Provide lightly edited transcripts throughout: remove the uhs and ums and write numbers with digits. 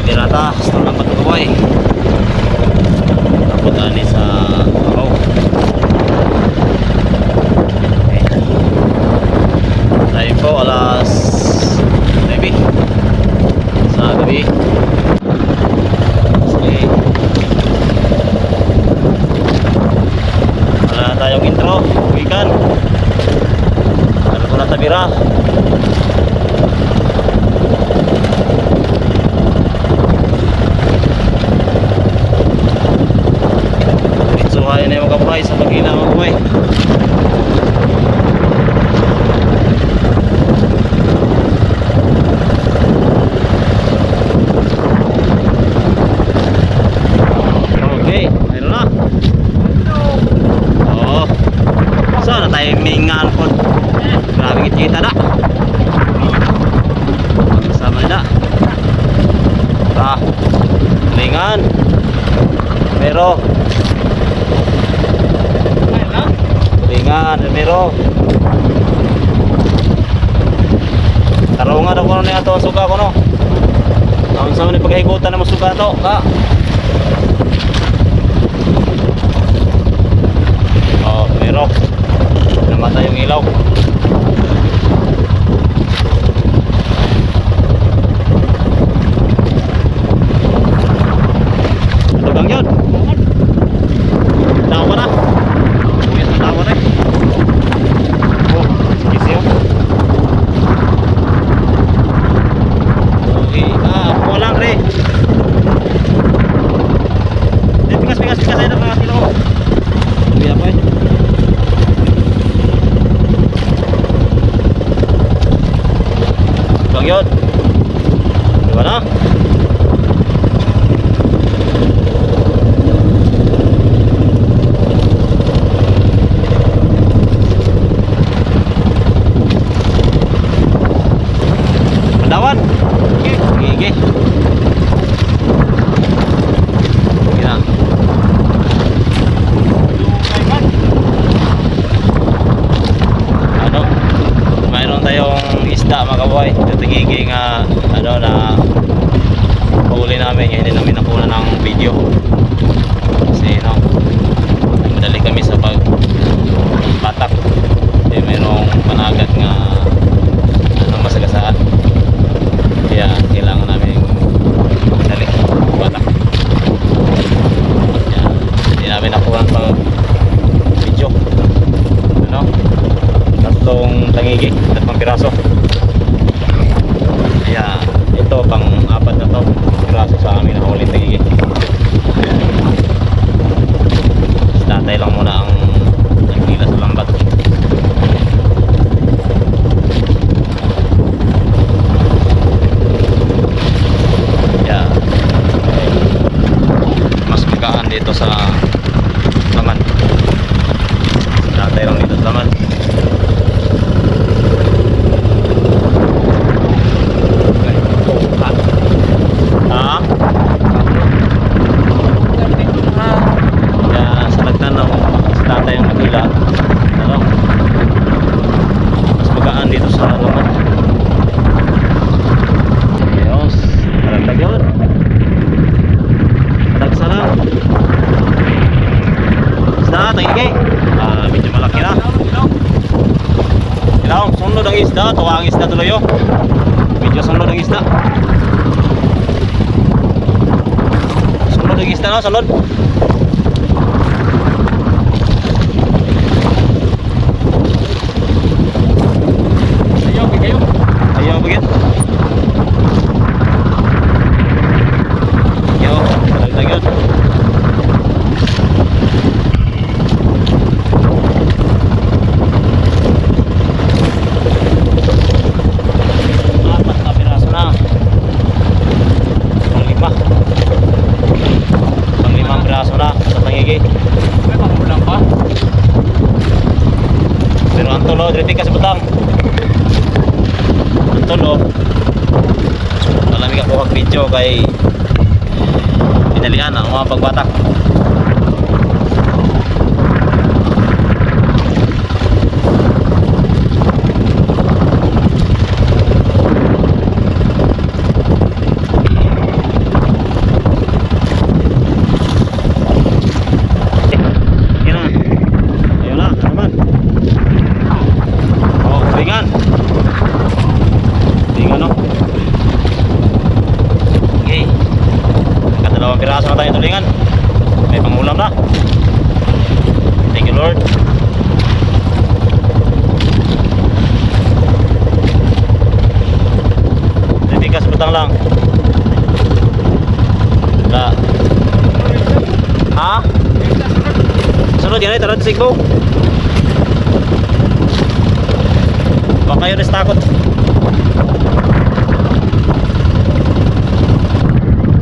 Pirata, store ng Patukaboy. Napunta ni sa Bahaw. Okay. Time po alas 9 sa gabi. Okay. Wala na tayong intro, weekend. Ano po na tabira? Suhay na yung mga kabuhay sa pag-ina mga kabuhay. Okay, mayroon na. Oo. Sana tayo mingan po. Grabe kita na. Sama na. Mingan. Pero Lingan, Miro. Tarungan ako na ito ang suga ko no. Ang sama ni paghigutan na masuga to ka. Oh, Miro. Namatay yung ilaw. Lugang yun. Tawa na. Buyas na tawa na eh. Oh, sikisiyo. Okay, ako lang re. Pingas ay na mga silo. Hindi apa eh. Lugang yun. Diba na? Dawan. Gigi. Yan. Ano? Mayroon tayong isda mga kaboy. Yung tigigi nga ano na huli namin. Hindi namin nakuha ng video. Kasi no, madali kami sa pagbatak. Kasi mayroong panagat nga ano masagasaan. Kaya kailangan namin dali batak. Yan. Hindi namin nakuha pang video. Ano? Tatlong tangigi, tatlong piraso. Kaya ito pang apat na to piraso sa amin na huli tangigi. Tatay lang muna ang nagkila sa lambat. Dito sa laman. Natay lang dito sa laman. Kaya sa nagtanaw sa tatay ang magila ano? Mas magaan dito sa laman. Ayos, maragdag yun. Maragsa lang. Isda, tangigay. Medyo malaki na. Ilaw, sunod ang isda. Tuwa ang isda tuloy yun. Medyo sunod ang isda. Sunod ang isda na, sunod. Ayaw, bigayo. Ayaw, bigyan. Ayaw, talagdag yun. Pero ang tulo, dito kasi butang. Ang tulo, malamig ako mag-video kay pinalian ang mga pagbatak. lang. Wala. Ha? Sunod yan eh, tara sigbo. Baka yun is takot.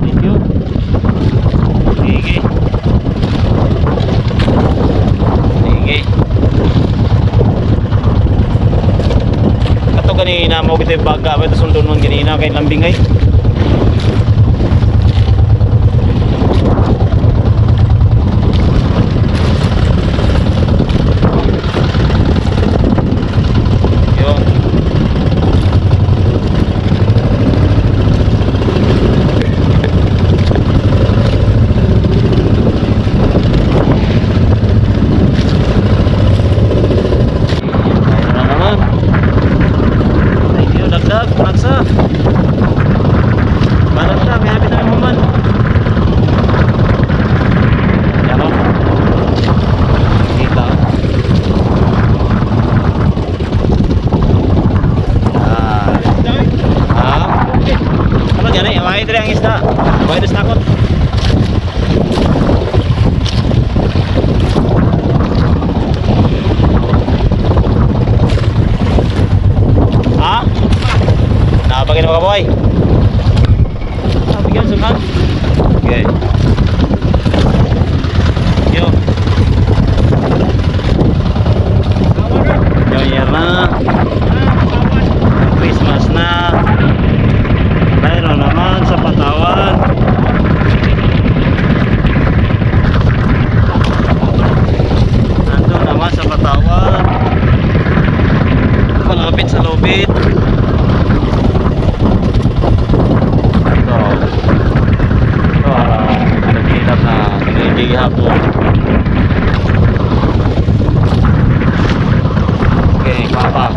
Thank you. Sige. Sige. Kato ganina mo kita yung baga. Ito sundon mo ganina kay lambing ay. Ang isda. Pwede takot. Ha? Nakapagin mo ka boy? Nakapagin sukan? Okay. Yo. New Year na. Christmas na. Mayroon naman sa Patawan. Nandun naman sa Patawan. Malapit sa Lubid. Ito. Ito, nagkilap na pinibigay hapon. Okay, papa.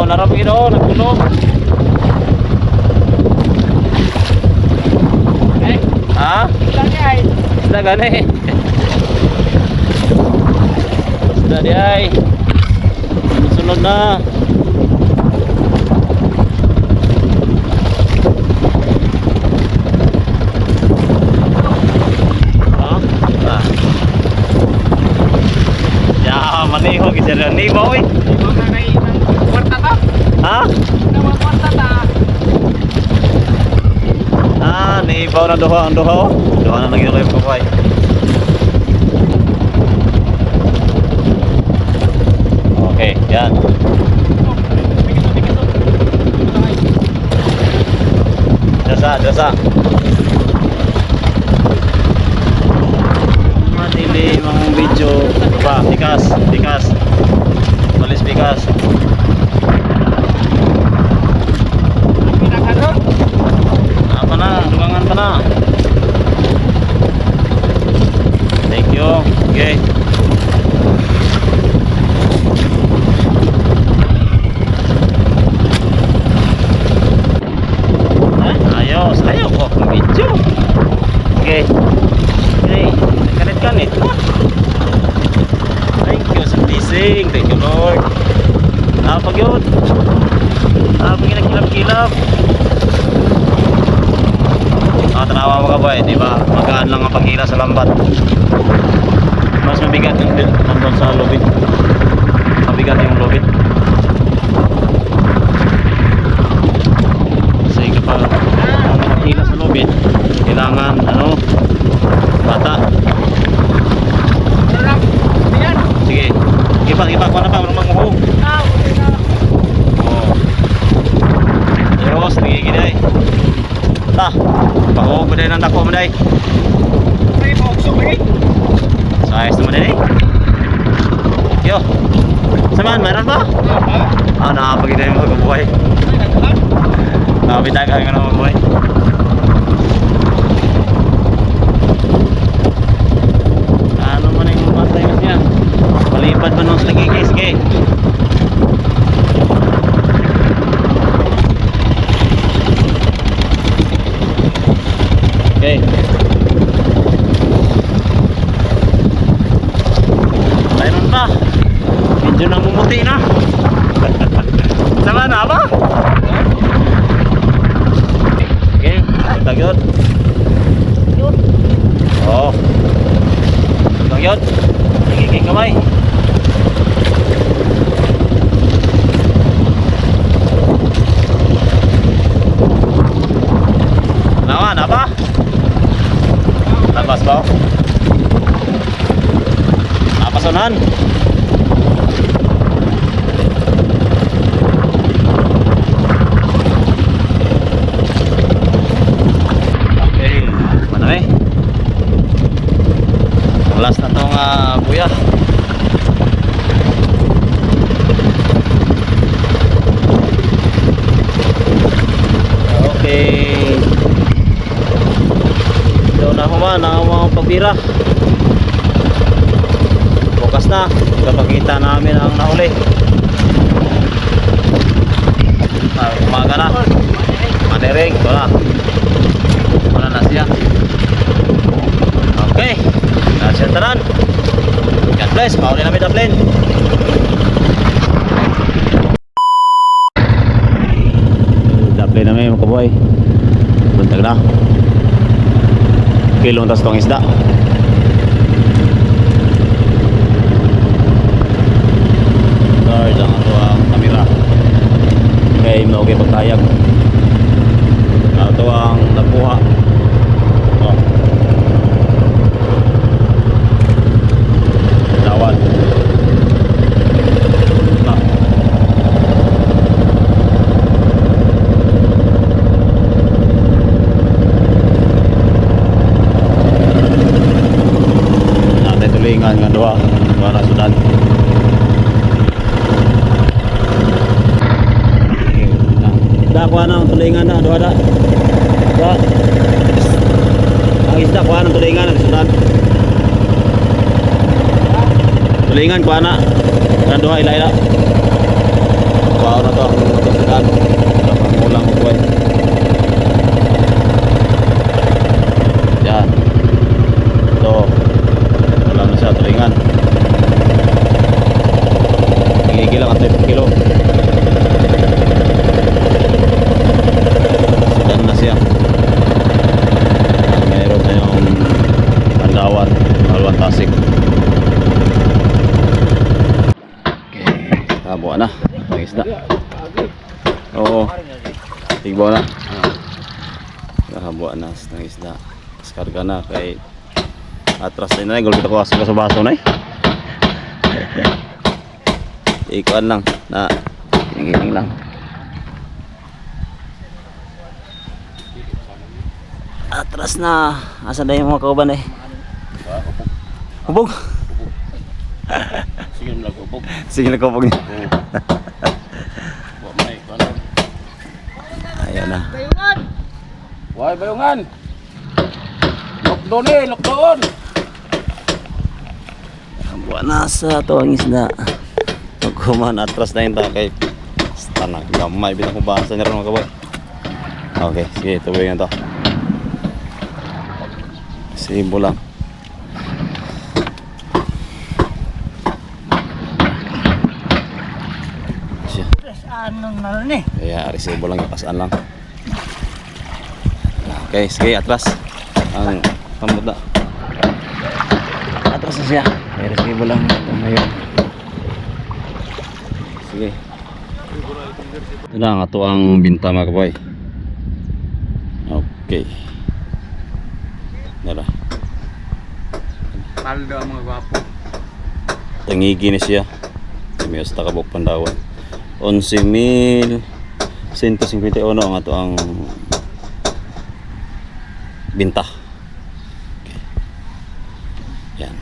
Narapin o, nagkulong. Ha? Isda gani. Isda di ay. Sunod na. Ya, maniho kisir ni boy. Ha? Ah, niibaw na duha ang duha. Duha na lagi kayo kapay. Okay, yan. Dasa. Matili mga video. Pa, bikas. Malis bikas. Dugangan pa na. Thank you. Okay. Ayos ko ang video. Okay. Kanit. Thank you sa blessing. Thank you Lord. Apa yun? Apa yung nagkilap-kilap? Tanawa mo ka boy, di ba? Magaan lang ang paghila sa lambat. Mas mabigat yung nandun sa lubid. Mabigat yung lubid. Kasi kapag maghila sa lubid, kailangan bata. Sige. Gipa, kuha na pa, marunong magmuhog. Ayos, nagiging ay. Pahuog mo din ang dako mo day. Sa ayos naman din eh. Yo. Samahan, mayroon ba? Nakapagin na yung mga kabuhay. Nakapitagan ka na mga kabuhay. Ano man yung matay mo niya? Palipad man nung sa nagigis kay. pagbira. Bukas na, kapakita namin ang nahuli. Umaga na. Maniring, wala na siya. Okay, nasa tanan. God bless, mauli namin daplin. Daplin namin mga kaboy. Buntag na. Kilong tas tong isda. Guard ang ato ang kamera. Kaya mo okay pagtayag. Ato ang nakuha. Oh. Dawat. Ah. Natin tulingan nga doa para sudan. Kuha na ang tulingan na, doa da. Doa. Ang isda kuha ng tulingan na sudan. Tulingan kuha na. Kan doa ila-ila. Kuha na to ang sudan. Para pangulang ko buhay. Yan. Ito. Wala na siya tulingan. Higigil lang at 5 kilo. Siya. Mayroon tayong Pandawan, Malwan Tasik. Okay, kabuan na ang isda. Oo, tigbaw na. Kabuan na ang isda. Iskarga na kay atras na gulpit ako sa baso na ikuan lang na hingin lang. Atras na. Asa na yung mga kauban eh? Hubog? Sige na hubog. Sige na hubog niya. Ayan na. Bayungan! Why bayungan? Lockdown eh, lockdown! Ang buwan na sa ito ang isda. Magkuman, atras na yung takay. Tanang gamay, binang kubasa niya rin mga kabay. Okay, sige, tuloy nga ito. Sibo lang. Siya. Anong naroon eh? Kaya resibo lang, ipasaan lang. Okay, sige, atras. Ang pamuda. Atras na siya. Kaya resibo lang. Ngayon. Sige. Ito na ang ato ang binta mga kaboy. Okay. Nara. Paldo ang mga gwapo. Tangigi na siya. May usta kabok Pandawan. 11,151 ang ato ang binta. Okay. Yan.